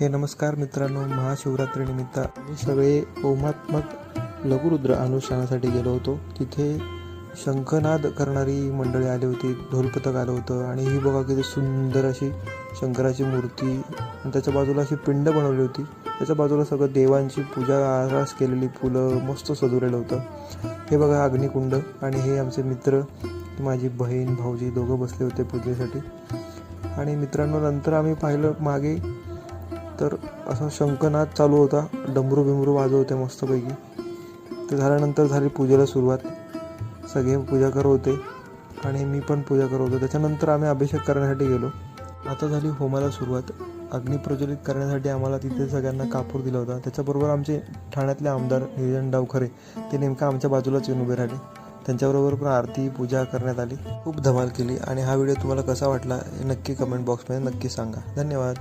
हे नमस्कार मित्रांनो, महाशिवरात्रीनिमित्त आम्ही सगळे होमात्मक लघुरुद्र अनुष्ठानासाठी गेलो होतो. तिथे शंखनाद करणारी मंडळी आली होती, ढोलपथक आलं होतं आणि ही बघा किती सुंदर अशी शंकराची मूर्ती आणि त्याच्या बाजूला अशी पिंड बनवली होती. त्याच्या बाजूला सगळं देवांची पूजा आरास केलेली फुलं मस्त सजवलेलं होतं. हे बघा अग्निकुंड आणि हे आमचे मित्र, माझी बहीण भाऊजी दोघं बसले होते पूजेसाठी. आणि मित्रांनो नंतर आम्ही पाहिलं मागे तर असा शंखनाद चालू होता, डमरू बिमरू वाजवते मस्तपैकी. ते झाल्यानंतर झाली पूजेला सुरुवात. सगळे पूजा करत होते आणि मी पण पूजा करत होतो. त्याच्यानंतर आम्ही अभिषेक करण्यासाठी गेलो. आता झाली होमाला सुरुवात. अग्नी प्रज्वलित करण्यासाठी आम्हाला तिथे सगळ्यांना कापूर दिला होता. त्याच्याबरोबर आमचे ठाण्यातले आमदार निरंजन डावखरे ते नेमकं आमच्या बाजूलाच येऊन उभे राहिले. त्यांच्याबरोबर पण आरती पूजा करण्यात आली. खूप धमाल केली. आणि हा व्हिडिओ तुम्हाला कसा वाटला हे नक्की कमेंट बॉक्समध्ये नक्की सांगा. धन्यवाद.